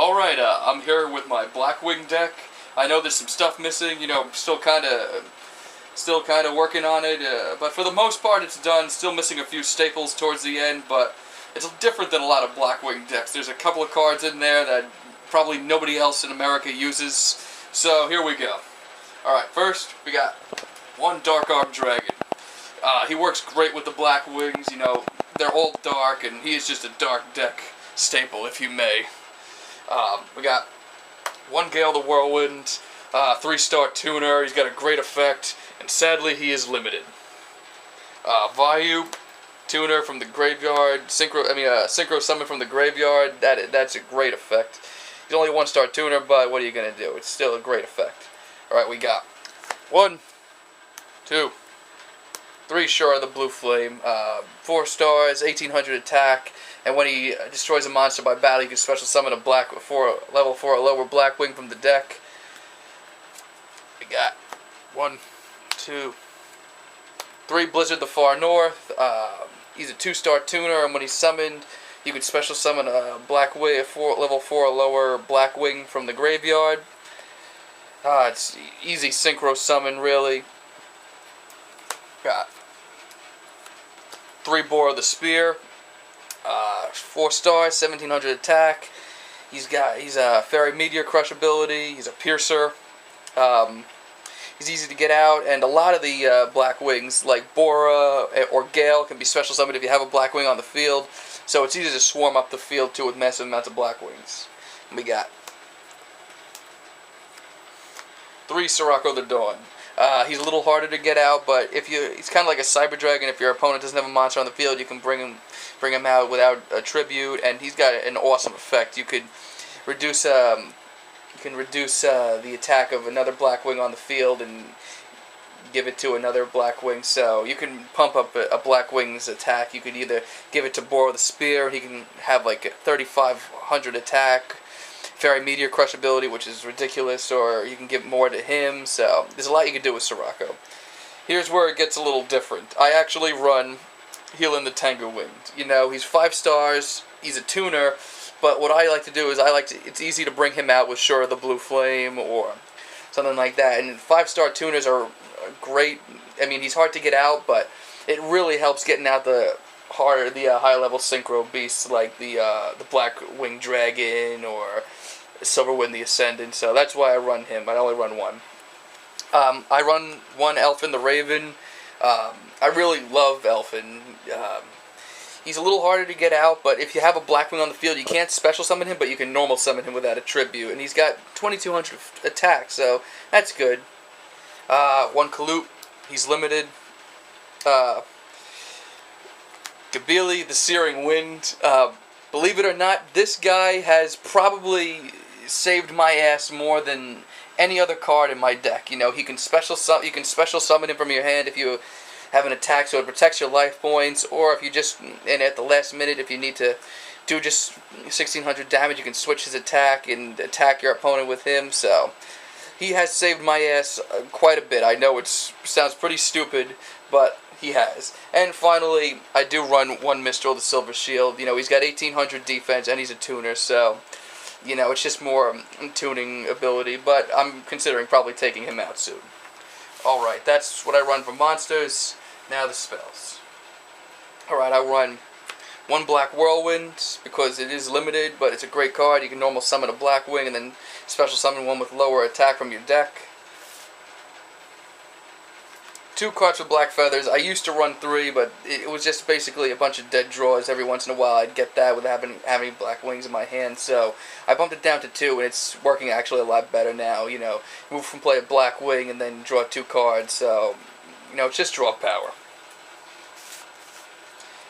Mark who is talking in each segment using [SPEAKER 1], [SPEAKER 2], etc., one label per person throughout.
[SPEAKER 1] Alright, I'm here with my Blackwing deck. I know there's some stuff missing, still kind of working on it, but for the most part it's done. Still missing a few staples towards the end, but it's different than a lot of Blackwing decks. There's a couple of cards in there that probably nobody else in America uses, so here we go. Alright, first we got one Dark Arm Dragon. He works great with the Blackwings, they're all dark, and he is just a dark deck staple, if you may. We got one Gale the Whirlwind, 3-star tuner. He's got a great effect, and sadly he is limited. Vayu, tuner from the graveyard, synchro summon from the graveyard. That's a great effect. He's only a 1-star tuner, but what are you gonna do? It's still a great effect. All right, we got 1, 2, 3 Shore of the Blue Flame, 4 stars, 1800 attack, and when he destroys a monster by battle, you can special summon a level 4 or lower Blackwing from the deck. We got 1, 2, 3 Blizzard the Far North. He's a 2-star tuner, and when he's summoned, you can special summon a Blackwing, level 4 or lower Blackwing from the graveyard. It's easy synchro summon, really. Got 3 Boar the Spear, 4 stars, 1700 attack. He's a Fairy Meteor Crush ability. He's a Piercer. He's easy to get out, and a lot of the Blackwings, like Bora or Gale, can be special summoned if you have a Blackwing on the field. So it's easy to swarm up the field too with massive amounts of Blackwings. We got 3 Sirocco the Dawn. He's a little harder to get out, but he's kind of like a Cyber Dragon. If your opponent doesn't have a monster on the field, you can bring him out without a tribute, and he's got an awesome effect. You could reduce the attack of another Blackwing on the field and give it to another Blackwing. So you can pump up a Blackwing's attack. You could either give it to Bora the Spear, and he can have like a 3500 attack. Fairy Meteor Crush ability, which is ridiculous, or you can give more to him, so there's a lot you can do with Sirocco. Here's where it gets a little different. I actually run Healin' the Tengu Winged. He's 5 stars, he's a tuner, but what I like to do is it's easy to bring him out with Shore of the Blue Flame or something like that, and 5-star tuners are great. I mean, he's hard to get out, but it really helps getting out the high-level synchro beasts like the Blackwing Dragon or Silverwind the Ascendant, so that's why I run him. I only run one. I run one Elfin the Raven. I really love Elfin. He's a little harder to get out, but if you have a Blackwing on the field, you can't special summon him, but you can normal summon him without a tribute, and he's got 2200 attack, so that's good. 1 Kaloot, he's limited. Gabili, the Searing Wind. Believe it or not, this guy has probably saved my ass more than any other card in my deck. You can special summon him from your hand if you have an attack, so it protects your life points, or if you and at the last minute, if you need to do just 1600 damage, you can switch his attack and attack your opponent with him. So he has saved my ass quite a bit. I know it sounds pretty stupid, but he has. And finally, I do run 1 Mistral the Silver Shield. He's got 1800 defense, and he's a tuner, so it's just more tuning ability, but I'm considering probably taking him out soon. Alright, that's what I run for monsters. Now the spells. Alright, I run 1 Black Whirlwind, because it is limited, but it's a great card. You can normal summon a Blackwing, and then special summon one with lower attack from your deck. 2 cards with Black Feathers. I used to run 3, but it was just basically a bunch of dead draws. Every once in a while I'd get that without having Blackwings in my hand, so I bumped it down to 2, and it's working actually a lot better now. Move from play a Blackwing and then draw 2 cards, so it's just draw power.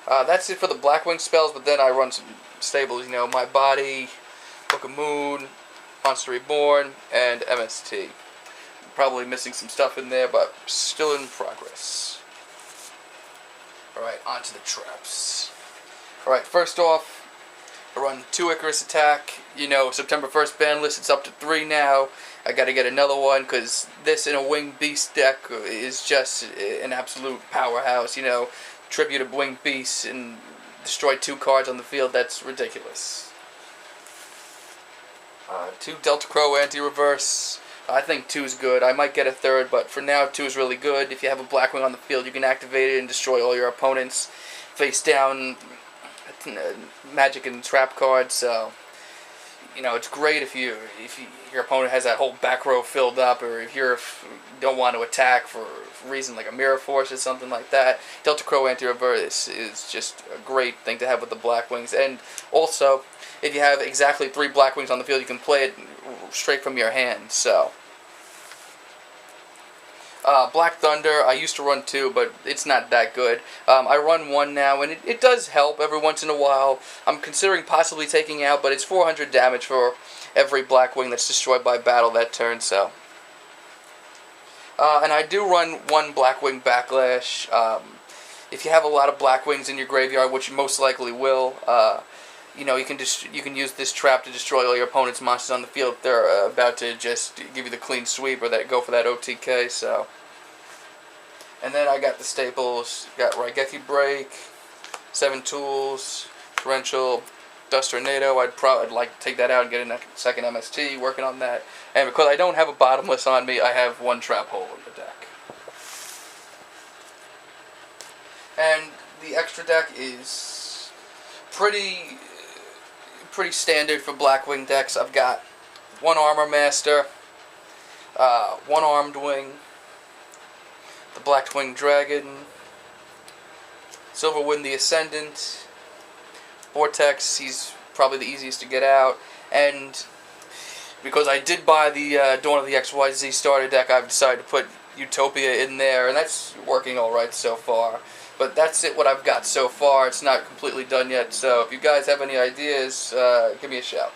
[SPEAKER 1] That's it for the Blackwing spells, but then I run some stables, My Body, Book of Moon, Monster Reborn, and MST. Probably missing some stuff in there, but still in progress. Alright, on to the traps. Alright, first off, I run 2 Icarus attack. September 1st ban list, it's up to 3 now. I gotta get another one, because this in a Winged Beast deck is just an absolute powerhouse. Tribute a Winged Beast and destroy 2 cards on the field, that's ridiculous. 2 Delta Crow anti-reverse. I think 2 is good. I might get a 3rd, but for now 2 is really good. If you have a Blackwing on the field, you can activate it and destroy all your opponents face down magic and trap cards. So it's great if your opponent has that whole back row filled up, or if you don't want to attack for a reason like a Mirror Force or something like that. Delta Crow anti-reverse is just a great thing to have with the Blackwings. And also, if you have exactly 3 Blackwings on the field, you can play it straight from your hand. So Black Thunder, I used to run 2, but it's not that good. I run 1 now, and it does help every once in a while. I'm considering possibly taking out, but it's 400 damage for every Blackwing that's destroyed by battle that turn, so. And I do run 1 Blackwing Backlash. If you have a lot of Blackwings in your graveyard, which you most likely will, you can use this trap to destroy all your opponent's monsters on the field if they're about to just give you the clean sweep or go for that OTK. So, and then I got the staples. Got Raigeki Break, 7 Tools, Torrential, Dust Tornado. I'd like to take that out and get a second MST. Working on that. And because I don't have a bottomless on me, I have 1 trap hole in the deck. And the extra deck is pretty standard for Blackwing decks. I've got 1 Armor Master, 1 Armed Wing, the Blackwing Dragon, Silverwind the Ascendant, Vortex, he's probably the easiest to get out, and because I did buy the Dawn of the XYZ starter deck, I've decided to put Utopia in there, and that's working alright so far. But that's what I've got so far. It's not completely done yet, so if you guys have any ideas, give me a shout.